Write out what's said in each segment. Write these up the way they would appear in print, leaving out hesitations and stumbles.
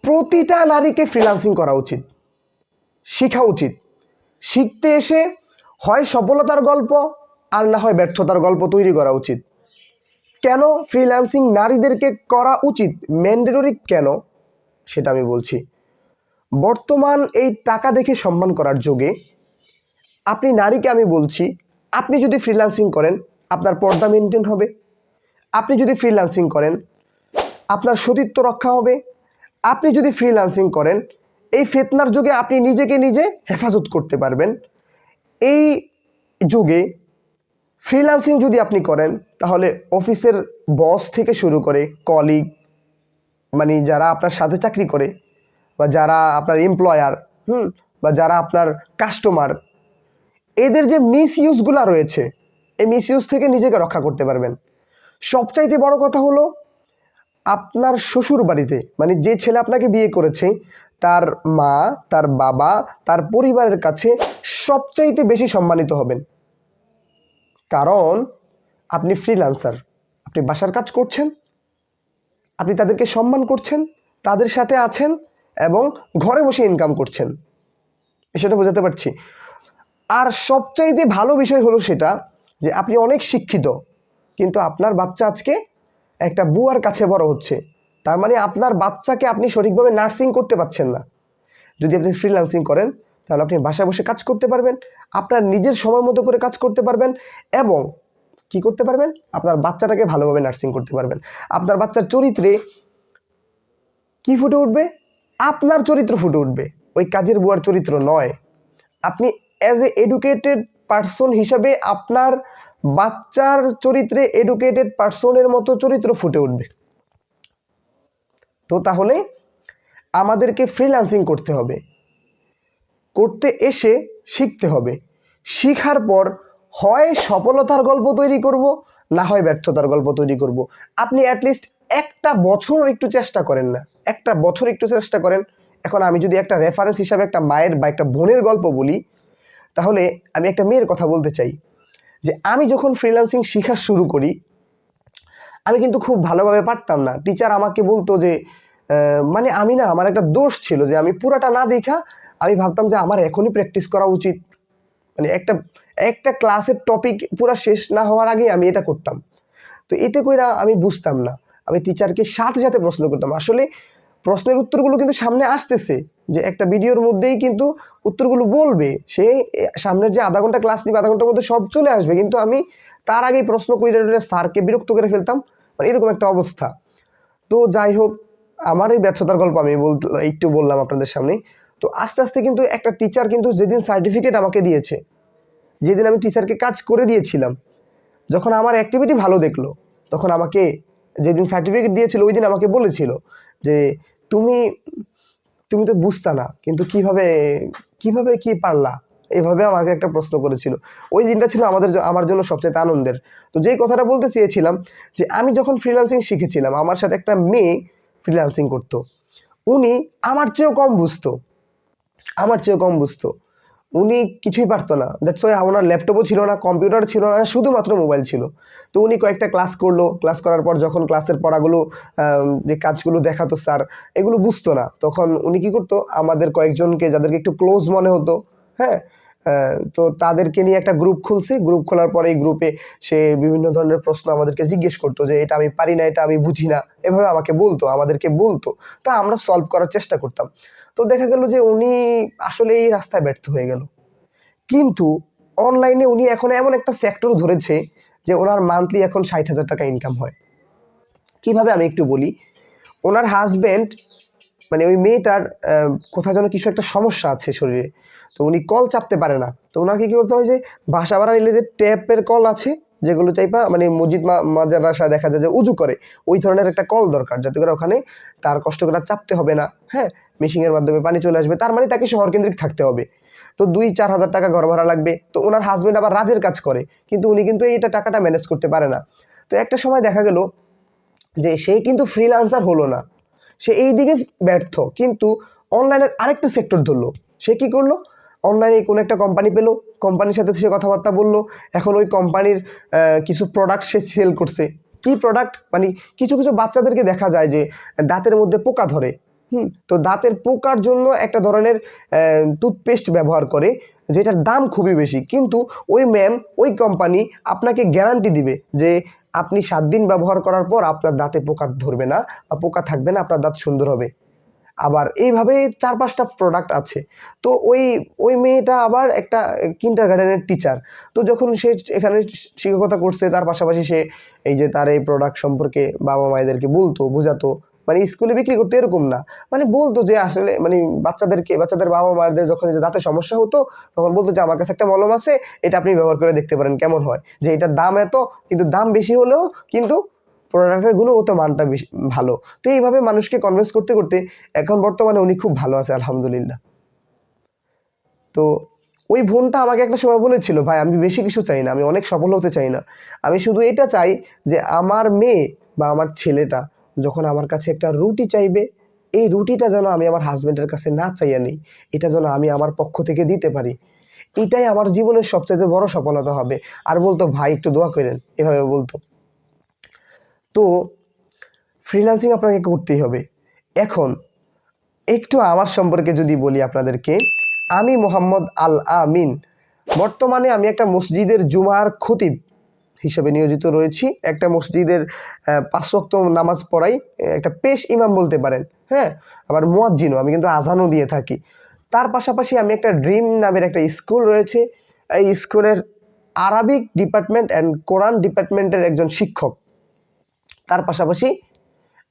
প্রতিটা নারীকে ফ্রিল্যান্সিং করা উচিত, শেখা উচিত। শিখতে এসে হয় সফলতার গল্প আর না হয় ব্যর্থতার গল্প তৈরি করা উচিত। কেন ফ্রিল্যান্সিং নারীদেরকে করা উচিত, ম্যান্ডেটরি কেন, সেটা আমি বলছি। বর্তমান এই টাকা দেখে সম্মান করার যুগে আপনি নারীকে আমি বলছি, আপনি যদি ফ্রিল্যান্সিং করেন আপনার পর্দা মেনটেন হবে, আপনি যদি ফ্রিল্যান্সিং করেন আপনার সতীত্ব রক্ষা হবে, আপনি যদি ফ্রিল্যান্সিং করেন এই ফিতনার যুগে আপনি নিজেকে নিজে হেফাজত করতে পারবেন। এই যুগে ফ্রিল্যান্সিং যদি আপনি করেন তাহলে অফিসের বস থেকে শুরু করে কলিগ, মানে যারা আপনার সাথে চাকরি করে বা যারা আপনার এমপ্লয়ার, বা যারা আপনার কাস্টমার, এদের যে মিসইউজগুলো রয়েছে এই মিসইউজ থেকে নিজেকে রক্ষা করতে পারবেন। সবচাইতে বড় কথা হলো আপনার শ্বশুর বাড়িতে, মানে যে ছেলে আপনাকে বিয়ে করেছে তার মা, তার বাবা, তার পরিবারের কাছে সবচাইতে বেশি সম্মানিত হবেন। কারণ আপনি ফ্রিল্যান্সার, আপনি বাসার কাজ করছেন, আপনি তাদেরকে সম্মান করছেন, তাদের সাথে আছেন এবং ঘরে বসে ইনকাম করছেন, সেটা বোঝাতে পারছি। আর সবচাইতে ভালো বিষয় হলো সেটা যে আপনি অনেক শিক্ষিত, কিন্তু আপনার বাচ্চা আজকে একটা বুয়ার কাছে বড় হচ্ছে। তার মানে আপনার বাচ্চাকে আপনি সঠিকভাবে নার্সিং করতে পারছেন না। যদি আপনি ফ্রিল্যান্সিং করেন তাহলে আপনি বাসায় বসে কাজ করতে পারবেন, আপনার নিজের সময় মতো করে কাজ করতে পারবেন এবং কি করতে পারবেন, আপনার বাচ্চাটাকে ভালোভাবে নার্সিং করতে পারবেন। আপনার বাচ্চার চরিত্রে কি ফুটে উঠবে, আপনার চরিত্র ফুটে উঠবে, ওই কাজের বুয়ার চরিত্র নয়। আপনি অ্যাজ এ এডুকেটেড পার্সন হিসাবে আপনার বাচ্চার চরিত্রে এডুকেটেড পার্সনের মতো চরিত্র ফুটে উঠবে। তো তাহলে আমাদেরকে ফ্রিল্যান্সিং করতে হবে, করতে এসে শিখতে হবে, শিখার পর হয় সফলতার গল্প তৈরি করব, না হয় ব্যর্থতার গল্প তৈরি করব। আপনি অ্যাটলিস্ট একটা বছর একটু চেষ্টা করেন না, একটা বছর একটু চেষ্টা করেন। এখন আমি যদি একটা রেফারেন্স হিসাবে একটা মায়ের বা একটা বোনের গল্প বলি, তাহলে আমি একটা মেয়ের কথা বলতে চাই যে আমি যখন ফ্রিল্যান্সিং শেখা শুরু করি আমি কিন্তু খুব ভালোভাবে পারতাম না। টিচার আমাকে বলতো যে মানে আমি না, আমার একটা দোষ ছিল যে আমি পুরাটা না দেখা আমি ভাবতাম যে আমার এখনই প্র্যাকটিস করা উচিত, মানে একটা ক্লাসের টপিক পুরা শেষ না হওয়ার আগে আমি এটা করতাম। তো এতে কইরা আমি বুঝতাম না, আমি টিচারকে সাথে সাথে প্রশ্ন করতাম। আসলে প্রশ্নের উত্তরগুলো কিন্তু সামনে আসতেছে, যে একটা ভিডিওর মধ্যেই কিন্তু উত্তরগুলো বলবে, সে সামনের যে আধা ঘন্টা ক্লাস নিবে আধা ঘন্টার মধ্যে সব চলে আসবে, কিন্তু আমি তার আগেই প্রশ্ন করে স্যারকে বিরক্ত করে ফেলতাম, মানে এরকম একটা অবস্থা। তো যাই হোক, আমার এই ব্যর্থতার গল্প আমি একটু বললাম আপনাদের সামনে। তো আস্তে আস্তে কিন্তু একটা টিচার কিন্তু যেদিন সার্টিফিকেট আমাকে দিয়েছে, যেদিন আমি টিচারকে কাজ করে দিয়েছিলাম, যখন আমার অ্যাক্টিভিটি ভালো দেখলো, তখন আমাকে যেদিন সার্টিফিকেট দিয়েছিল ওই দিন আমাকে বলেছিল যে তুমি তুমি তো বুঝতা না, কিন্তু কিভাবে কিভাবে কি পারলা, এভাবে আমাকে একটা প্রশ্ন করেছিল। ওই দিনটা ছিল আমার জন্য সবচেয়ে আনন্দের। তো যেই কথাটা বলতে চেয়েছিলাম যে আমি যখন ফ্রিল্যান্সিং শিখেছিলাম, আমার সাথে একটা মেয়ে ফ্রিল্যান্সিং করতো, উনি আমার চেয়েও কম বুঝতো, আমার চেয়েও কম বুঝতো, উনি কিছুই পারতো না। দ্যাটস ওয়াই ওনার ল্যাপটপও ছিল না, কম্পিউটার ছিল না, শুধুমাত্র মোবাইল ছিল। তো উনি কয়েকটা ক্লাস করলো, ক্লাস করার পর যখন ক্লাসের পড়াগুলো যে কাজগুলো দেখাতো স্যার, এগুলো বুঝতো না, তখন উনি কী করতো, আমাদের কয়েকজনকে যাদেরকে একটু ক্লোজ মনে হতো, হ্যাঁ, তো তাদেরকে নিয়ে একটা গ্রুপ খুলছি। গ্রুপ খোলার পরে এই গ্রুপে সে বিভিন্ন ধরনের প্রশ্ন আমাদেরকে জিজ্ঞেস করতো যে এটা আমি পারি না, এটা আমি বুঝি না, এভাবে আমাকে বলতো, আমাদেরকে বলতো। তা আমরা সলভ করার চেষ্টা করতাম। তো দেখা গেল যে উনি আসলে এই রাস্তায় ব্যর্থ হয়ে গেল। কিন্তু অনলাইনে উনি এখন এমন একটা সেক্টর ধরেছে যে ওনার মান্থলি এখন ৬০,০০০ টাকা ইনকাম হয়। কিভাবে আমি একটু বলি। ওনার হাজব্যান্ড, মানে ওই মেয়েটার কোথাও যেন কিছু একটা সমস্যা আছে শরীরে, তো উনি কল চাপতে পারে না। তো ওনাকে কী করতে হয়, যে বাসা ভাড়া নিলে যে ট্যাপের কল আছে যেগুলো চাইপা, মানে মসজিদ মাদ্রাসা দেখা যায় যে উজু করে, ওই ধরনের একটা কল দরকার, যাতে করে ওখানে তার কষ্ট করে চাপতে হবে না, হ্যাঁ, মেশিনের মাধ্যমে পানি চলে আসবে। তার মানে তাকে শহর কেন্দ্রিক থাকতে হবে। তো ২-৪ হাজার টাকা ঘর ভাড়া লাগবে। তো ওনার হাজব্যান্ড আবার রাজের কাজ করে, কিন্তু উনি কিন্তু এইটা টাকাটা ম্যানেজ করতে পারে না। তো একটা সময় দেখা গেল যে সে কিন্তু ফ্রিল্যান্সার হলো না, সে এই দিকে ব্যর্থ, কিন্তু অনলাইনের আরেকটা সেক্টর ধরলো। সে কি করলো, অনলাইনে কোনো একটা কোম্পানি পেলো, কোম্পানির সাথে সে কথাবার্তা বললো, এখন ওই কোম্পানির কিছু প্রোডাক্ট সে সেল করছে। কি প্রোডাক্ট, মানে কিছু কিছু বাচ্চাদেরকে দেখা যায় যে দাঁতের মধ্যে পোকা ধরে, তো দাঁতের পোকার জন্য একটা ধরনের টুথপেস্ট ব্যবহার করে, যেটার দাম খুবই বেশি, কিন্তু ওই ম্যাম ওই কোম্পানি আপনাকে গ্যারান্টি দিবে যে আপনি 7 দিন ব্যবহার করার পর আপনার দাঁতে পোকা ধরবে না বা পোকা থাকবে না, আপনার দাঁত সুন্দর হবে। আবার এইভাবে 4-5টা প্রোডাক্ট আছে। তো ওই মেয়েটা আবার একটা কিন্ডারগার্টেনের টিচার। তো যখন সে এখানে শিক্ষকতা করছে, তার পাশাপাশি সে এই যে তার এই প্রোডাক্ট সম্পর্কে বাবা মায়েদেরকে বলতো, বোঝাতো, মানে স্কুলে বিক্রি করতে এরকম না, মানে বলতো যে আসলে মানে বাচ্চাদের বাবা মায়েদের যখন দাঁতে সমস্যা হতো তখন বলতো যে আমার কাছে একটা মলম আছে, এটা আপনি ব্যবহার করে দেখতে পারেন কেমন হয়, যে এটার দাম এত, কিন্তু দাম বেশি হলেও কিন্তু প্রোডাক্টের গুণগত মানটা বেশি ভালো। তো এইভাবে মানুষকে কনভিন্স করতে করতে এখন বর্তমানে উনি খুব ভালো আছে আলহামদুলিল্লাহ। তো ওই বোনটা আমাকে একটা সময় বলেছিল, ভাই আমি বেশি কিছু চাই না, আমি অনেক সফল হতে চাই না, আমি শুধু এটা চাই যে আমার মেয়ে বা আমার ছেলেটা যখন আমার কাছে একটা রুটি চাইবে, এই রুটিটা যেন আমি আমার হাজব্যান্ডের কাছে না চাইয়া নেই, এটা যেন আমি আমার পক্ষ থেকে দিতে পারি, এটাই আমার জীবনের সবচেয়ে বড় সফলতা হবে। আর বলতো ভাই একটু দোয়া করেন, এভাবে বলতো। তো ফ্রিল্যান্সিং আপনাকে করতেই হবে। এখন একটু আমার সম্পর্কে যদি বলি আপনাদেরকে, আমি মোহাম্মদ আল আমিন, বর্তমানে আমি একটা মসজিদের জুমার খতিব হিসেবে নিয়োজিত রয়েছি। একটা মসজিদের 5 ওয়াক্ত নামাজ পড়াই, একটা পেশ ইমাম বলতে পারেন, হ্যাঁ। আবার মুয়াজ্জিনও, আমি কিন্তু আজানও দিয়ে থাকি। তার পাশাপাশি আমি একটা ড্রিম নামের একটা স্কুল রয়েছে, এই স্কুলের আরবিক ডিপার্টমেন্ট অ্যান্ড কোরআন ডিপার্টমেন্টের একজন শিক্ষক। তার পাশাপাশি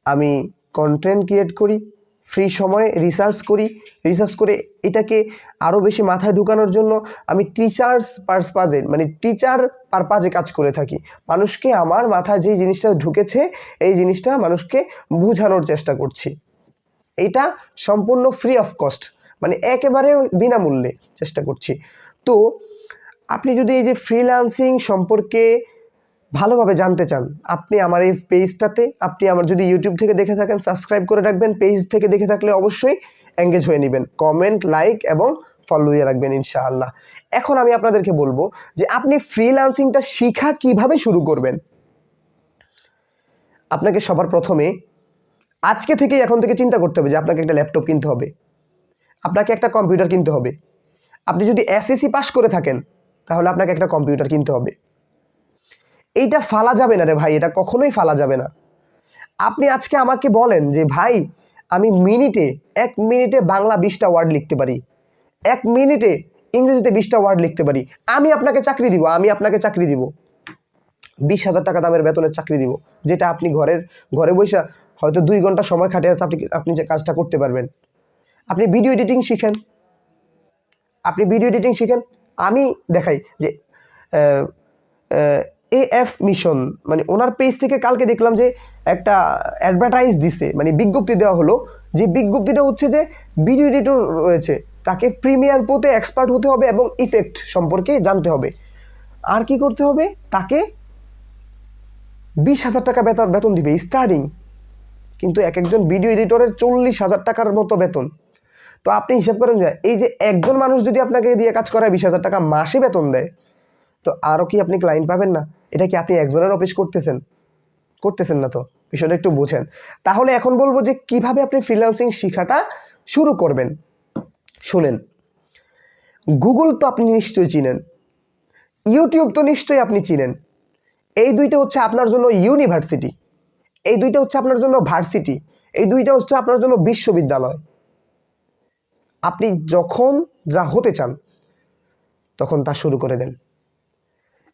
আমি কন্টেন্ট ক্রিয়েট করি, ফ্রি সময়ে রিসার্চ করে এটাকে আরও বেশি মাথায় ঢুকানোর জন্য আমি টিচার পারপাজে কাজ করে থাকি। মানুষকে আমার মাথায় যেই জিনিসটা ঢুকেছে এই জিনিসটা মানুষকে বোঝানোর চেষ্টা করছি। এটা সম্পূর্ণ ফ্রি অফ কস্ট, মানে একেবারে বিনামূল্যে চেষ্টা করছি। তো আপনি যদি এই যে ফ্রিল্যান্সিং সম্পর্কে ভালোভাবে জানতে চান, আপনি আমার এই পেজটাতে, আপনি আমার যদি ইউটিউব থেকে দেখে থাকেন সাবস্ক্রাইব করে রাখবেন, পেজ থেকে দেখে থাকলে অবশ্যই এঙ্গেজ হয়ে নেবেন, কমেন্ট, লাইক এবং ফলো দিয়ে রাখবেন ইনশাআল্লাহ। এখন আমি আপনাদেরকে বলবো যে আপনি ফ্রিল্যান্সিংটা শিখা কিভাবে শুরু করবেন। আপনাকে সবার প্রথমে আজকে থেকে, এখন থেকে চিন্তা করতে হবে যে আপনাকে একটা ল্যাপটপ কিনতে হবে, আপনাকে একটা কম্পিউটার কিনতে হবে। আপনি যদি এসএসসি পাস করে থাকেন তাহলে আপনাকে একটা কম্পিউটার কিনতে হবে। এইটা ফালা যাবে না রে ভাই, এটা কখনোই ফালা যাবে না। আপনি আজকে আমাকে বলেন যে ভাই আমি এক মিনিটে বাংলা 20টা ওয়ার্ড লিখতে পারি, 1 মিনিটে ইংরেজিতে 20টা ওয়ার্ড লিখতে পারি, আমি আপনাকে চাকরি দিব, 20,000 টাকা দামের বেতনের চাকরি দিব, যেটা আপনি ঘরে বসে হয়তো 2 ঘন্টা সময় খাটিয়ে আপনি যে কাজটা করতে পারবেন। আপনি ভিডিও এডিটিং শিখেন, আমি দেখাই যে এএফ মিশন, মানে ওনার পেজ থেকে কালকে দেখলাম যে একটা অ্যাডভার্টাইজ দিছে, মানে বিজ্ঞপ্তি দেওয়া হলো, যে বিজ্ঞপ্তিটা হচ্ছে যে ভিডিও এডিটর রয়েছে, তাকে প্রিমিয়ার প্রোতে এক্সপার্ট হতে হবে এবং ইফেক্ট সম্পর্কে জানতে হবে। আর কি করতে হবে, তাকে 20,000 টাকা বেতন দিবে স্টার্টিং, কিন্তু একজন ভিডিও এডিটরের 40,000 টাকার মতো বেতন। তো আপনি হিসাব করেন যে এই যে একজন মানুষ যদি আপনাকে দিয়ে কাজ করায় 20,000 টাকা মাসে বেতন দেয়, তো আরও কি আপনি ক্লায়েন্ট পাবেন না? এটা কি আপনি একজনের অফিস করতেছেন না? তো বিষয়টা একটু বোঝেন। তাহলে এখন বলবো যে কিভাবে আপনি ফ্রিল্যান্সিং শেখাটা শুরু করবেন। শুনেন, গুগল তো আপনি নিশ্চয়ই চিনেন, ইউটিউব তো নিশ্চয়ই আপনি চিনেন। এই দুইটা হচ্ছে আপনার জন্য ইউনিভার্সিটি, এই দুইটা হচ্ছে আপনার জন্য ভার্সিটি, এই দুইটা হচ্ছে আপনার জন্য বিশ্ববিদ্যালয়। আপনি যখন যা হতে চান তখন তা শুরু করে দেন।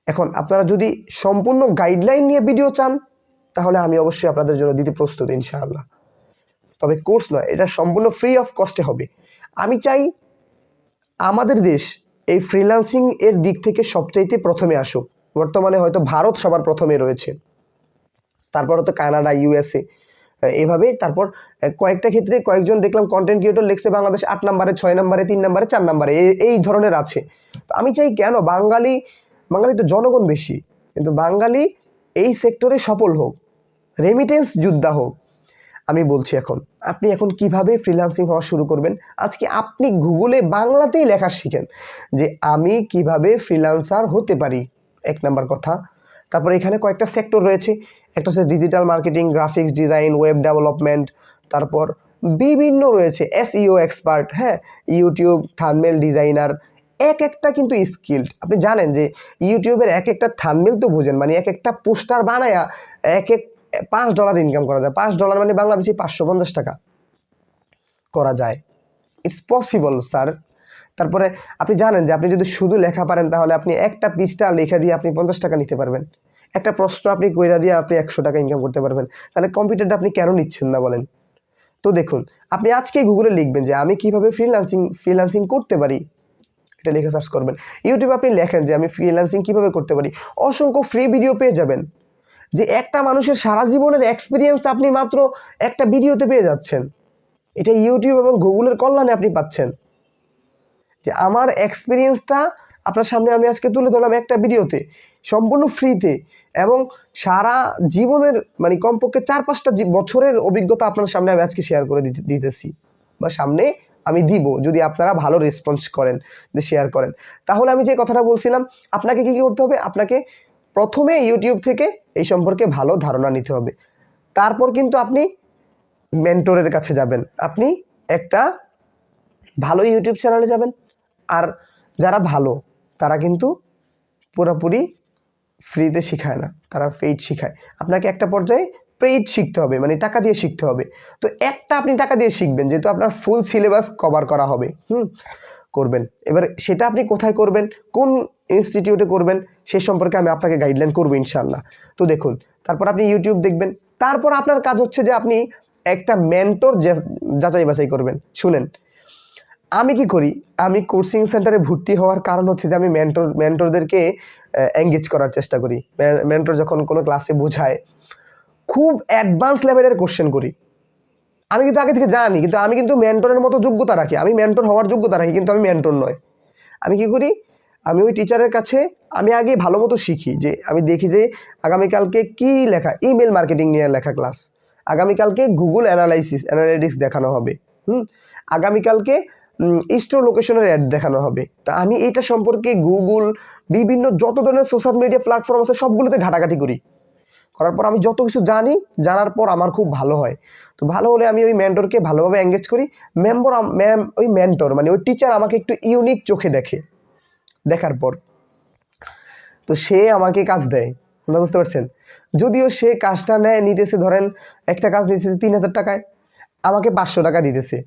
এখন আপনারা যদি সম্পূর্ণ গাইডলাইন নিয়ে ভিডিও চান তাহলে আমি অবশ্যই আপনাদের জন্য দিতে প্রস্তুত ইনশাআল্লাহ। তবে কোর্স নয়, এটা সম্পূর্ণ ফ্রি অফ কস্টে হবে। আমি চাই আমাদের দেশ এই ফ্রিল্যান্সিং এর দিক থেকে সবচাইতে প্রথমে আসুক। বর্তমানে হয়তো ভারত সবার প্রথমে রয়েছে, তারপর হয়তো কানাডা, ইউএসএ, এভাবেই। তারপর কয়েকটা ক্ষেত্রে কয়েকজন দেখলাম কন্টেন্ট ক্রিয়েটর লিখছে বাংলাদেশ 8 নম্বরে, 6 নম্বরে, 3 নম্বরে, 4 নম্বরে, এই ধরনের আছে। তো আমি চাই কেন বাঙালি তো জনগণ বেশি, কিন্তু বাঙালি এই সেক্টরে সফল হোক, রেমিটেন্স যোদ্ধা হোক। আমি বলছি আপনি এখন কিভাবে ফ্রিল্যান্সিং হওয়া শুরু করবেন। আজকে আপনি গুগলে বাংলাতেই লেখা শিখেন যে আমি কিভাবে ফ্রিল্যান্সার হতে পারি, 1 নাম্বার কথা। তারপর এখানে কয়েকটা সেক্টর রয়েছে, একটা হচ্ছে digital marketing, graphics design, web development, তারপর বিভিন্ন রয়েছে, SEO এক্সপার্ট, হ্যাঁ, ইউটিউব থাম্বনেল ডিজাইনার, এক একটা কিন্তু স্কিল্ড। আপনি জানেন যে ইউটিউবের এক একটা থাম্বনেল তো বুঝেন, মানে এক একটা পোস্টার বানায়া এক $5 ইনকাম করা যায়। $5 মানে বাংলাদেশি 550 টাকা করা যায়। It's possible sir. তারপরে আপনি জানেন যে আপনি যদি শুধু লেখা পারেন তাহলে আপনি একটা পৃষ্ঠা লেখা দিয়ে আপনি 50 টাকা নিতে পারবেন। একটা প্রশ্ন আপনি কইরা দিয়ে আপনি 100 টাকা ইনকাম করতে পারবেন। তাহলে কম্পিউটারটা আপনি কেন নিচ্ছেন না বলেন? তো দেখুন, আপনি আজকেই গুগলে লিখবেন যে আমি কিভাবে ফ্রিল্যান্সিং করতে পারি, এটা লিখে সার্চ করবেন। ইউটিউবে আপনি লেখেন যে আমি ফ্রিল্যান্সিং কিভাবে করতে পারি, অসংখ্য ফ্রি ভিডিও পেয়ে যাবেন। যে একটা মানুষের সারা জীবনের এক্সপিরিয়েন্স আপনি মাত্র একটা ভিডিওতে পেয়ে যাচ্ছেন। এটা ইউটিউব এবং গুগলের কল্যাণে আপনি পাচ্ছেন। যে আমার এক্সপিরিয়েন্সটা আপনার সামনে আমি আজকে তুলে ধরলাম একটা ভিডিওতে, সম্পূর্ণ ফ্রিতে, এবং সারা জীবনের মানে কমপক্ষে 4-5টা বছরের অভিজ্ঞতা আপনার সামনে আমি আজকে শেয়ার করে দিতেছি, বা সামনে আমি দিব, যদি আপনারা ভালো রেসপন্স করেন, যে শেয়ার করেন। তাহলে আমি যে কথাটা বলছিলাম, আপনাকে কী করতে হবে? আপনাকে প্রথমে ইউটিউব থেকে এই সম্পর্কে ভালো ধারণা নিতে হবে। তারপর কিন্তু আপনি মেন্টরের কাছে যাবেন, আপনি একটা ভালো ইউটিউব চ্যানেলে যাবেন। আর যারা ভালো তারা কিন্তু পুরোপুরি ফ্রিতে শেখায় না, তারা পেইড শেখায়। আপনাকে একটা পর্যায়ে পেইড শিখতে হবে, মানে টাকা দিয়ে শিখতে হবে। তো একটা আপনি টাকা দিয়ে শিখবেন, যেহেতু আপনার ফুল সিলেবাস কভার করা হবে, করবেন। এবার সেটা আপনি কোথায় করবেন, কোন ইনস্টিটিউটে করবেন, সে সম্পর্কে আমি আপনাকে গাইডলাইন করবো ইনশাআল্লাহ। তো দেখুন, তারপর আপনি ইউটিউব দেখবেন। তারপর আপনার কাজ হচ্ছে যে আপনি একটা মেন্টর যাচাই বাছাই করবেন। শুনেন, আমি কি করি, আমি কোচিং সেন্টারে ভর্তি হওয়ার কারণ হচ্ছে যে আমি মেন্টরদেরকে এঙ্গেজ করার চেষ্টা করি। মেন্টর যখন কোনো ক্লাসে বোঝায়, খুব অ্যাডভান্স লেভেলের কোশ্চেন করি। আমি কিন্তু আগে থেকে জানি, কিন্তু আমি কিন্তু মেন্টরের মতো যোগ্যতা রাখি, আমি মেন্টর হওয়ার যোগ্যতা রাখি, কিন্তু আমি মেন্টর নয়। আমি কি করি, আমি ওই টিচারের কাছে আমি আগে ভালো মতো শিখি, যে আমি দেখি যে আগামীকালকে কি লেখা, ইমেল মার্কেটিং নিয়ে লেখা ক্লাস, আগামীকালকে গুগল অ্যানালিটিক্স দেখানো হবে, আগামীকালকে স্টোর লোকেশনের অ্যাড দেখানো হবে। তা আমি এটা সম্পর্কে গুগল, বিভিন্ন যত ধরনের সোশ্যাল মিডিয়া প্ল্যাটফর্ম আছে সবগুলোতে ঘাটাঘাটি করি। করার পর আমি যত কিছু জানার পর আমার খুব ভালো হয়। তো ভালো হলে আমি ওই মেন্টরকে ভালোভাবে এঙ্গেজ করি। ওই মেন্টর মানে ওই টিচার আমাকে একটু ইউনিক চোখে দেখে, দেখার পর তো সে আমাকে কাজ দেয়। বুঝতে পারছেন? যদিও সে কাজটা নিতেছে, ধরেন একটা কাজ নিতেছে 3000 টাকায়, আমাকে 500 টাকা দিতেছে।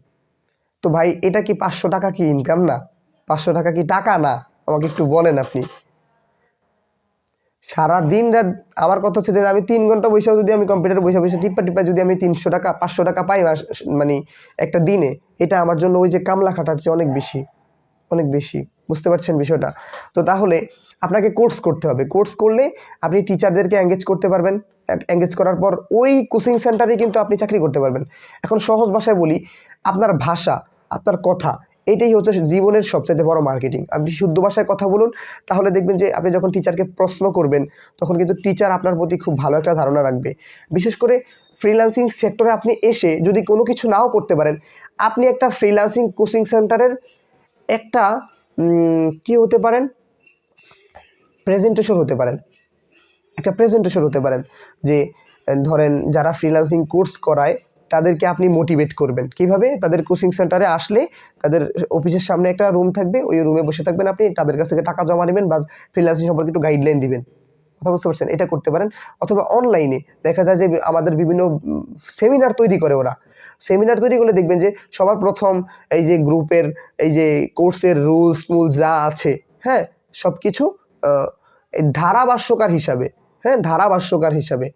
তো ভাই, এটা কি 500 টাকা কি ইনকাম না? 500 টাকা কি টাকা না? আমাকে একটু বলেন আপনি। সারা দিন রাত আমার কথা হচ্ছে যে আমি 3 ঘন্টা বসেও যদি আমি কম্পিউটারে বসে টিপা যদি আমি 300 টাকা 500 টাকা পাই মানে একটা দিনে, এটা আমার জন্য ওই যে কামলা খাটার চেয়ে অনেক বেশি, অনেক বেশি। বুঝতে পারছেন বিষয়টা? তো তাহলে আপনাকে কোর্স করতে হবে। কোর্স করলে আপনি টিচারদেরকে এঙ্গেজ করতে পারবেন। এঙ্গেজ করার পর ওই কোচিং সেন্টারে কিন্তু আপনি চাকরি করতে পারবেন। এখন সহজ ভাষায় বলি, আপনার ভাষা, আপনার কথা, এটাই হচ্ছে জীবনের সবচেয়ে বড় মার্কেটিং। আপনি শুদ্ধ ভাষায় কথা বলুন, তাহলে দেখবেন যে আপনি যখন টিচারকে প্রশ্ন করবেন তখন কিন্তু টিচার আপনার প্রতি খুব ভালো একটা ধারণা রাখবে। বিশেষ করে ফ্রিল্যান্সিং সেক্টরে আপনি এসে যদি কোনো কিছু নাও করতে পারেন, আপনি একটা ফ্রিল্যান্সিং কোচিং সেন্টারের একটা কি হতে পারেন, প্রেজেন্টেশন হতে পারেন, একটা প্রেজেন্টেশন হতে পারেন। যে ধরেন যারা ফ্রিল্যান্সিং কোর্স করায় তাদেরকে আপনি মোটিভেট করবেন কিভাবে, তাদের কোচিং সেন্টারে আসলে তাদের অফিসের সামনে একটা রুম থাকবে, ওই রুমে বসে থাকবেন, আপনি তাদের কাছ থেকে টাকা জমা নেবেন বা ফ্রিল্যান্সিং সম্পর্কে একটু গাইডলাইন দিবেন। কথা বুঝতে পারছেন? এটা করতে পারেন। অথবা অনলাইনে দেখা যায় যে আমাদের বিভিন্ন সেমিনার তৈরি করে ওরা। সেমিনার তৈরি করলে দেখবেন যে সবার প্রথম এই যে গ্রুপের এই যে কোর্সের রুলস যা আছে, হ্যাঁ, সব কিছু ধারাভাষ্যকার হিসাবে, হ্যাঁ, ধারাভাষ্যকার হিসাবে,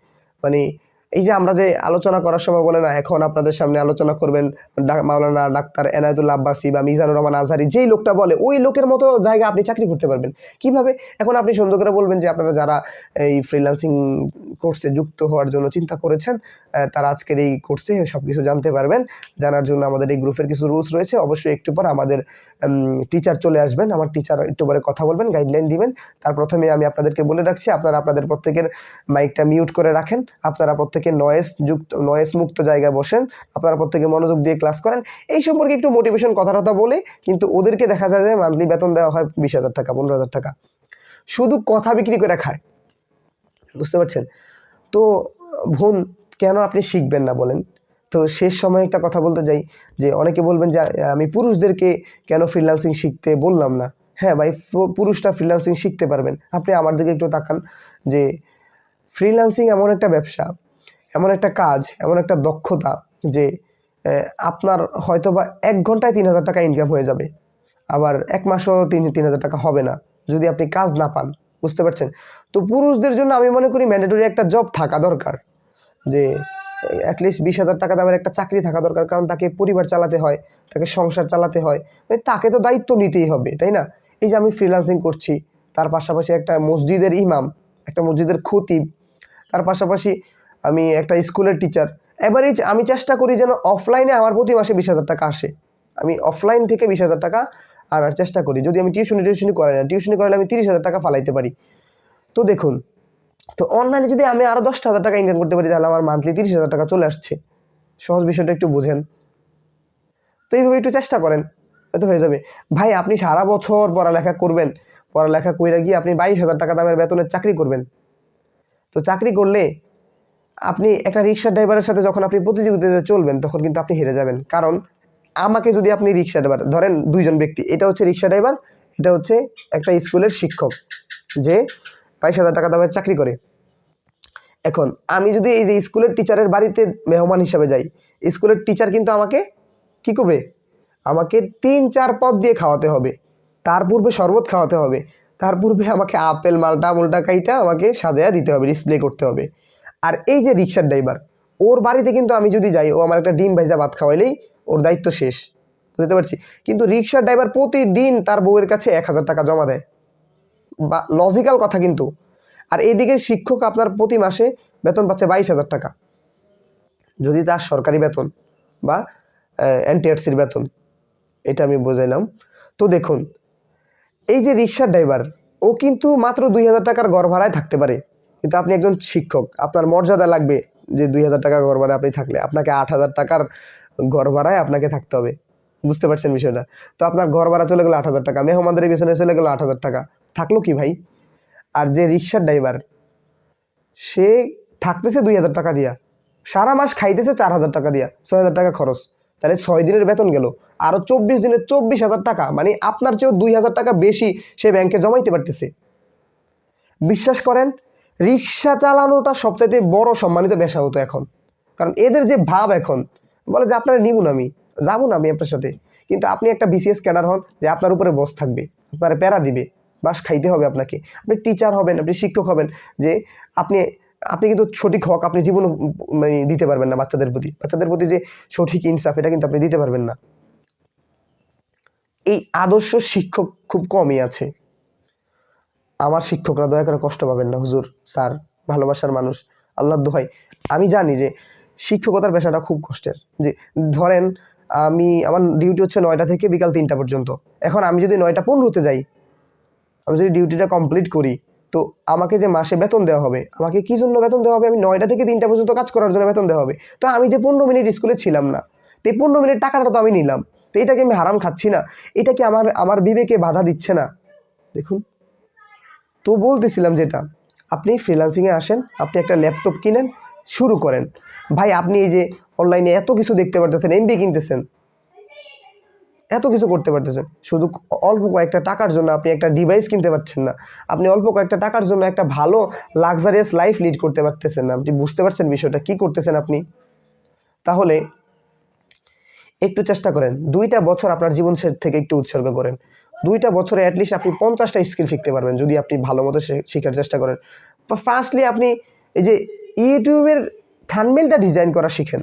মানে এই যে আমরা যে আলোচনা করার সময় বলে না, এখন আপনাদের সামনে আলোচনা করবেন মাওলানা ডাক্তার এনায়েতুল্লাহ আব্বাসী বা মিজানুর রহমান আজহারি, যেই লোকটা বলে ওই লোকের মতো জায়গা আপনি চাকরি করতে পারবেন। কিভাবে? এখন আপনি সুন্দর করে বলবেন যে আপনারা যারা এই ফ্রিল্যান্সিং কোর্সে যুক্ত হওয়ার জন্য চিন্তা করেছেন, তারা আজকের এই কোর্সে সব কিছু জানতে পারবেন। জানার জন্য আমাদের এই গ্রুপের কিছু রুলস রয়েছে, অবশ্যই একটু পর আমাদের টিচার চলে আসবেন, আমার টিচার একটু পরে কথা বলবেন, গাইডলাইন দিবেন। তার প্রথমে আমি আপনাদেরকে বলে রাখছি, আপনারা আপনাদের প্রত্যেকের মাইকটা মিউট করে রাখেন, আপনারা প্রত্যেকে নয়েজ মুক্ত জায়গায় বসেন, আপনারা প্রত্যেকে মনোযোগ দিয়ে ক্লাস করেন। এই সম্পর্কে একটু মোটিভেশন কথা বলে, কিন্তু ওদেরকে দেখা যায় যে মান্থলি বেতন দেওয়া হয় 20,000 টাকা 15,000 টাকা, শুধু কথা বিক্রি করে খায়। বুঝতে পারছেন? তো বোন, কেন আপনি শিখবেন না বলেন? তো শেষ সময় একটা কথা বলতে চাই যে অনেকে বলবেন যে আমি পুরুষদেরকে কেন ফ্রিল্যান্সিং শিখতে বললাম না। হ্যাঁ ভাই, পুরুষরা ফ্রিল্যান্সিং শিখতে পারবেন। আপনি আমার দিকে একটু তাকান যে ফ্রিল্যান্সিং এমন একটা ব্যবসা, এমন একটা কাজ, এমন একটা দক্ষতা যে আপনার হয়তো বা 1 ঘন্টায় 3,000 টাকা ইনকাম হয়ে যাবে, আবার 1 মাসও 3,000 টাকা হবে না যদি আপনি কাজ না পান। বুঝতে পারছেন? তো পুরুষদের জন্য আমি মনে করি ম্যান্ডেটরি একটা জব থাকা দরকার, যে অ্যাটলিস্ট 20,000 টাকা দামের একটা চাকরি থাকা দরকার। কারণ তাকে পরিবার চালাতে হয়, তাকে সংসার চালাতে হয়, মানে তাকে তো দায়িত্ব নিতেই হবে, তাই না? এই যে আমি ফ্রিল্যান্সিং করছি, তার পাশাপাশি একটা মসজিদের ইমাম, একটা মসজিদের খতিব, তার পাশাপাশি আমি একটা স্কুলের টিচার। এবারে আমি চেষ্টা করি যেন অফলাইনে আমার প্রতি মাসে 20,000 টাকা আসে। আমি অফলাইন থেকে 20,000 টাকা আনার চেষ্টা করি। যদি আমি টিউশনি করাই না, টিউশনি করালে আমি 30,000 টাকা ফালাইতে পারি। তো দেখুন, তো অনলাইনে যদি আমি আরও 10,000 টাকা ইনকাম করতে পারি, তাহলে আমার মান্থলি 30,000 টাকা চলে আসছে। সহজ বিষয়টা একটু বুঝেন। তো এইভাবে একটু চেষ্টা করেন, হয়তো হয়ে যাবে। ভাই আপনি সারা বছর পড়ালেখা করবেন, পড়ালেখা কইরা গিয়ে আপনি 22,000 টাকা দামের বেতনের চাকরি করবেন। তো চাকরি করলে আপনি একটা রিক্সা ড্রাইভারের সাথে যখন আপনি প্রতিযোগিতাতে চলবেন, তখন কিন্তু আপনি হেরে যাবেন। কারণ আমাকে যদি আপনি রিক্সা ড্রাইভার ধরেন, 2 জন ব্যক্তি, এটা হচ্ছে রিক্সা ড্রাইভার, এটা হচ্ছে একটা স্কুলের শিক্ষক যে 22,000 টাকা দামের চাকরি করে। এখন আমি যদি এই যে স্কুলের টিচারের বাড়িতে মেহমান হিসাবে যাই, স্কুলের টিচার কিন্তু আমাকে কি করবে? আমাকে 3-4 পদ দিয়ে খাওয়াতে হবে, তার পূর্বে শরবত খাওয়াতে হবে, তার পূর্বে আমাকে আপেল মালটা মুলটা কাইটা আমাকে সাজায়া দিতে হবে, ডিসপ্লে করতে হবে। আর এই যে রিক্সার ড্রাইভার, ওর বাড়িতে কিন্তু আমি যদি যাই, ও আমার একটা ডিম ভাইজা ভাত খাওয়াইলেই ওর দায়িত্ব শেষ। বুঝতে পারছি? কিন্তু রিক্সার ড্রাইভার প্রতিদিন তার বউয়ের কাছে 1,000 টাকা জমা দেয়, বা লজিক্যাল কথা কিন্তু। আর এইদিকে শিক্ষক আপনার প্রতি মাসে বেতন পাচ্ছে 22,000 টাকা, যদি তার সরকারি বেতন বা এনটিআরসির বেতন, এটা আমি বোঝাইলাম। তো দেখুন, এই যে রিক্সার ড্রাইভার, ও কিন্তু মাত্র 2,000 টাকার ঘর ভাড়ায় থাকতে পারে। কিন্তু আপনি একজন শিক্ষক, আপনার মর্যাদা লাগবে যে 2,000 টাকা ঘর ভাড়ায় আপনি থাকলে আপনাকে 8,000 টাকার ঘর ভাড়ায় আপনাকে থাকতে হবে। বুঝতে পারছেন বিষয়টা? তো আপনার ঘর ভাড়া চলে গেলো 8,000 টাকা, মেহমানদের পেছনে চলে গেলো 8,000 টাকা, থাকলো কি ভাই? আর যে রিক্সার ড্রাইভার, সে থাকতেছে 2,000 টাকা দিয়া, সারা মাস খাইতেছে 4,000 টাকা দিয়া, 6,000 টাকা খরচ, তাহলে 6 দিনের বেতন গেল, আরো 24 দিনে 24,000 টাকা, মানে আপনার চেয়েও 2,000 টাকা বেশি সে ব্যাংকে জমাইতে পারতেছে। বিশ্বাস করেন, রিক্সা চালানোটা সবচাইতে বড় সম্মানিত পেশা হতো এখন। কারণ এদের যে ভাব এখন, বলে যে আপনারা নিবুন, আমি যাবো না আমি আপনার সাথে। কিন্তু আপনি একটা বিসিএস ক্যাডার হন, যে আপনার উপরে বস থাকবে, আপনার প্যারা দিবে, বাস খাইতে হবে আপনাকে। আপনি টিচার হবেন, আপনি শিক্ষক হবেন, যে আপনি আপনি কিন্তু সঠিক হক আপনি জীবনে মানে দিতে পারবেন না বাচ্চাদের প্রতি যে সঠিক ইনসাফ, এটা কিন্তু আপনি দিতে পারবেন না। এই আদর্শ শিক্ষক খুব কমই আছে। আমার শিক্ষকরা দয়া করে কষ্ট পাবেন না হুজুর, স্যার, ভালোবাসার মানুষ, আল্লাহর দোহাই। আমি জানি যে শিক্ষকতার পেশাটা খুব কষ্টের। যে ধরেন আমার ডিউটি হচ্ছে 9টা থেকে বিকাল 3টা পর্যন্ত। এখন আমি যদি 9টা 15-তে যাই, আমি যদি ডিউটিটা কমপ্লিট করি, তো আমাকে যে মাসে বেতন দেওয়া হবে, আমাকে কি জন্য বেতন দেওয়া হবে? আমি 9টা থেকে 3টা পর্যন্ত কাজ করার জন্য বেতন দেওয়া হবে। তো আমি যে 15 মিনিট স্কুলে ছিলাম না, তো এই 15 মিনিট টাকাটা তো আমি নিলাম, তো এটাকে আমি হারাম খাচ্ছি না? এটা কি আমার বিবেকে বাধা দিচ্ছে না? দেখুন, তো বলতেছিলাম যেটা, আপনি ফ্রিল্যান্সিংয়ে আসেন, আপনি একটা ল্যাপটপ কিনেন, শুরু করেন। ভাই আপনি এই যে অনলাইনে এত কিছু দেখতে পারতেছেন, এমবি কিনতেছেন, এত কিছু করতে পারতেছেন, শুধু অল্প কয়েকটা টাকার জন্য আপনি একটা ডিভাইস কিনতে পারছেন না, আপনি অল্প কয়েকটা টাকার জন্য একটা ভালো লাক্সারিয়াস লাইফ লিড করতে পারতেছেন না। আপনি বুঝতে পারছেন বিষয়টা কি করতেছেন আপনি? তাহলে একটু চেষ্টা করেন, 2টা বছর আপনার জীবন থেকে একটু উৎসর্গ করেন। 2টা বছরে অ্যাটলিস্ট আপনি 50টা স্কিল শিখতে পারবেন যদি আপনি ভালো মতো শেখার চেষ্টা করেন। ফার্স্টলি আপনি এই যে ইউটিউবের থাম্বনেলটা ডিজাইন করা শিখেন।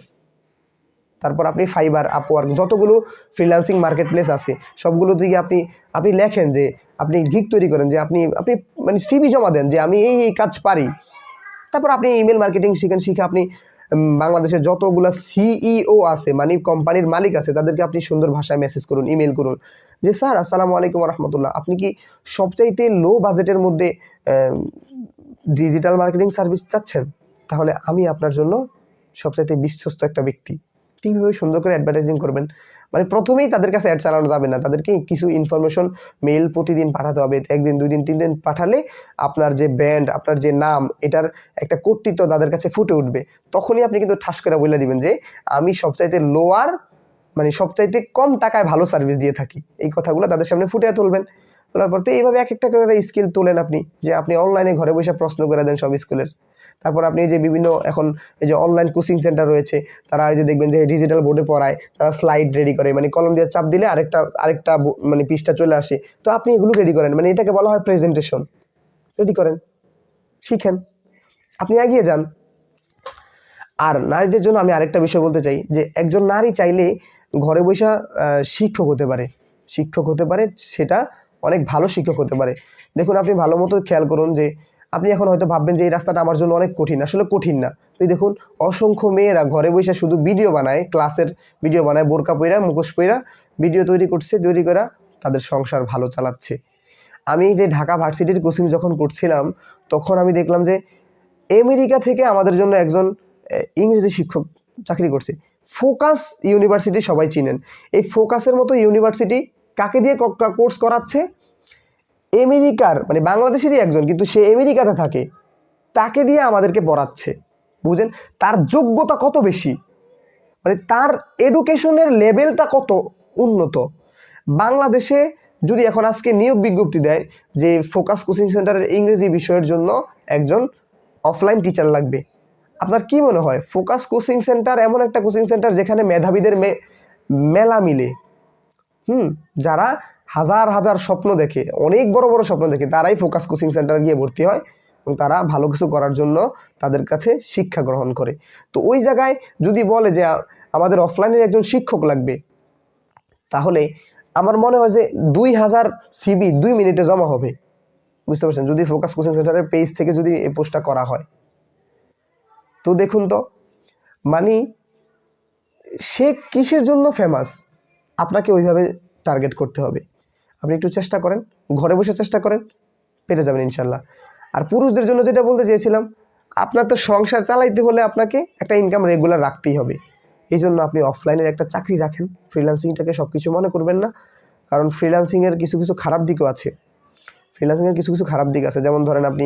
তারপর আপনি ফাইবার, আপওয়ার্ক, যতগুলো ফ্রিল্যান্সিং মার্কেট প্লেস আছে সবগুলো থেকে আপনি লেখেন যে আপনি গিগ তৈরি করেন, যে আপনি মানে সিভি জমা দেন যে আমি এই কাজ পারি। তারপর আপনি ইমেল মার্কেটিং শিখেন, শিখে আপনি বাংলাদেশের যতগুলো সিইও আছে, মানে কোম্পানির মালিক আছে, তাদেরকে আপনি সুন্দর ভাষায় মেসেজ করুন, ইমেল করুন, যে স্যার আসসালামু আলাইকুম রহমতুল্লাহ, আপনি কি সবচাইতে লো বাজেটের মধ্যে ডিজিটাল মার্কেটিং সার্ভিস চাচ্ছেন? তাহলে আমি আপনার জন্য সবচাইতে বিশ্বস্ত একটা ব্যক্তি। কীভাবে সুন্দর করে অ্যাডভার্টাইজিং করবেন, মানে প্রথমেই তাদের কাছে অ্যাড চালানো যাবে না, তাদেরকে কিছু ইনফরমেশন মেইল প্রতিদিন পাঠাতে হবে। 1 দিন 2 দিন 3 দিন পাঠালে আপনার যে ব্র্যান্ড, আপনার যে নাম, এটার একটা কর্তৃত্ব তাদের কাছে ফুটে উঠবে। তখনই আপনি কিন্তু ঠাস করে বলে দিবেন যে আমি সবচাইতে লোয়ার, মানে সবচাইতে কম টাকায় ভালো সার্ভিস দিয়ে থাকি। এই কথাগুলো তাদের সামনে ফুটিয়ে তুলবেন। তোলার পর তো এইভাবে এক একটা করে স্কিল তোলেন আপনি, যে আপনি অনলাইনে ঘরে বসে প্রশ্ন করে দেন সব স্কুলের। তারপর আপনি এই যে বিভিন্ন এখন এই যে অনলাইন কোচিং সেন্টার রয়েছে, তারা এই যে দেখবেন যে ডিজিটাল বোর্ডে পড়ায়, তারা স্লাইড রেডি করে, মানে কলম দিয়ে চাপ দিলে আরেকটা মানে পৃষ্ঠা চলে আসে। তো আপনি এগুলো রেডি করেন, মানে এটাকে বলা হয় প্রেজেন্টেশন। রেডি করেন, শিখেন, আপনি এগিয়ে যান। আর নারীদের জন্য আমি আরেকটা বিষয় বলতে চাই, যে একজন নারী চাইলে ঘরে বসে শিক্ষক হতে পারে। শিক্ষক হতে পারে, সেটা অনেক ভালো শিক্ষক হতে পারে। দেখুন, আপনি ভালো মতো খেয়াল করুন যে আপনি এখন হয়তো ভাববেন যে এই রাস্তাটা আমার জন্য অনেক কঠিন, আসলে কঠিন না। তুই দেখুন, অসংখ্য মেয়েরা ঘরে বসে শুধু ভিডিও বানায়, ক্লাসের ভিডিও বানায়, বোরকা পইরা মুখোশ পইরা ভিডিও তৈরি করছে, তৈরি করা তাদের সংসার ভালো চালাচ্ছে। আমি যে ঢাকা ভার্সিটির কোচিং যখন করছিলাম, তখন আমি দেখলাম যে আমেরিকা থেকে আমাদের জন্য একজন ইংরেজি শিক্ষক চাকরি করছে। ফোকাস ইউনিভার্সিটি সবাই চিনেন। এই ফোকাসের মতো ইউনিভার্সিটি কাকে দিয়ে কোর্স করাচ্ছে? আমেরিকার, মানে বাংলাদেশেরই একজন, কিন্তু সে আমেরিকাতে থাকে, তাকে দিয়ে আমাদেরকে পড়াচ্ছে। বুঝেন তার যোগ্যতা কত বেশি, মানে তার এডুকেশনের লেভেলটা কত উন্নত। বাংলাদেশে যদি এখন আজকে নিয়োগ বিজ্ঞপ্তি দেয় যে ফোকাস কোচিং সেন্টারের ইংরেজি বিষয়ের জন্য একজন অফলাইন টিচার লাগবে, আপনার কি মনে হয় ফোকাস কোচিং সেন্টার এমন একটা কোচিং সেন্টার যেখানে মেধাবীদের মেলা মিলে, যারা হাজার হাজার স্বপ্ন দেখে, অনেক বড় বড় স্বপ্ন দেখে, তারাই ফোকাস কোচিং সেন্টারে গিয়ে ভর্তি হয় এবং তারা ভালো কিছু করার জন্য তাদের কাছে শিক্ষা গ্রহণ করে। তো ওই জায়গায় যদি বলে যে আমাদের অফলাইনের একজন শিক্ষক লাগবে, তাহলে আমার মনে হয় যে 2000 CV 2 মিনিটে জমা হবে। বুঝতে পারছেন, যদি ফোকাস কোচিং সেন্টারের পেজ থেকে যদি এই পোস্টটা করা হয়। তো দেখুন তো, মানে সে কিসের জন্য ফেমাস, আপনাকে ওইভাবে টার্গেট করতে হবে। আপনি একটু চেষ্টা করেন, ঘরে বসে চেষ্টা করেন, পেরে যাবেন ইনশাল্লাহ। আর পুরুষদের জন্য যেটা বলতে চেয়েছিলাম, আপনার তো সংসার চালাইতে হলে আপনাকে একটা ইনকাম রেগুলার রাখতেই হবে। এই জন্য আপনি অফলাইনের একটা চাকরি রাখেন। ফ্রিল্যান্সিংটাকে সব কিছু মনে করবেন না, কারণ ফ্রিল্যান্সিংয়ের কিছু কিছু খারাপ দিকও আছে। ফ্রিল্যান্সিংয়ের কিছু কিছু খারাপ দিক আছে, যেমন ধরেন আপনি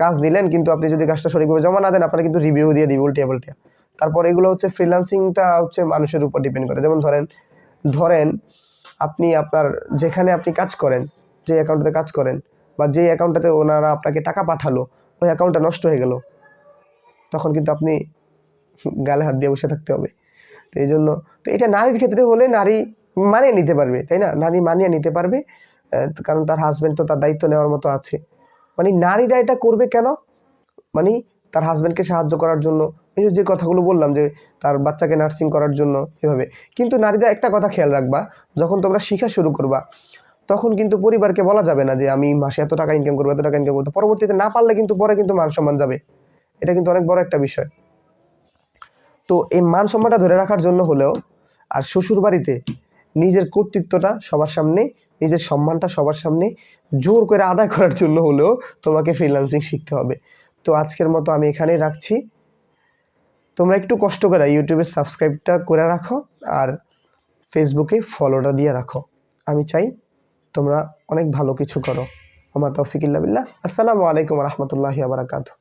কাজ দিলেন, কিন্তু আপনি যদি কাজটা সঠিকভাবে জমা না দেন, আপনারা কিন্তু রিভিউ দিয়ে দিবে উল্টিয়া পাল্টিয়া। তারপর এগুলো হচ্ছে ফ্রিল্যান্সিংটা হচ্ছে মানুষের উপর ডিপেন্ড করে। যেমন ধরেন আপনি আপনার যেখানে আপনি কাজ করেন, যে অ্যাকাউন্টটাতে কাজ করেন, বা যে অ্যাকাউন্টটাতে ওনারা আপনাকে টাকা পাঠালো, ওই অ্যাকাউন্টটা নষ্ট হয়ে গেল, তখন কিন্তু আপনি গালে হাত দিয়ে বসে থাকতে হবে। তো এই জন্য, তো এটা নারীর ক্ষেত্রে হলে নারী মানিয়ে নিতে পারবে, তাই না? নারী মানিয়ে নিতে পারবে, কারণ তার হাজব্যান্ড তো তার দায়িত্ব নেওয়ার মতো আছে। মানে নারীরা এটা করবে কেন? মানে তার হাজব্যান্ডকে সাহায্য করার জন্য, এই যে কথাগুলো বললাম, যে তার বাচ্চাকে নার্সিং করার জন্য, এভাবে। কিন্তু নারীরা একটা কথা খেয়াল রাখবা, যখন তোমরা শিখা শুরু করবা, তখন কিন্তু পরিবারকে বলা যাবে না যে আমি মাসে এত টাকা ইনকাম করবো, এত টাকা ইনকাম করবো। পরবর্তীতে না পারলে কিন্তু পরে কিন্তু মান সম্মান যাবে। এটা কিন্তু অনেক বড় একটা বিষয়। তো এই মান সম্মানটা ধরে রাখার জন্য হলেও, আর শ্বশুর বাড়িতে নিজের কর্তৃত্বটা সবার সামনে, নিজের সম্মানটা সবার সামনে জোর করে আদায় করার জন্য হলেও তোমাকে ফ্রিল্যান্সিং শিখতে হবে। তো আজকের মতো আমি এখানেই রাখছি। তোমরা একটু কষ্ট করে ইউটিউবের সাবস্ক্রাইবটা করে রাখো, আর ফেসবুকে ফলোটা দিয়ে রাখো। আমি চাই তোমরা অনেক ভালো কিছু করো। ওমা তৌফিক ইল্লা বিল্লাহ। আসসালামু আলাইকুম ওয়া রাহমাতুল্লাহি ওয়া বারাকাতুহু।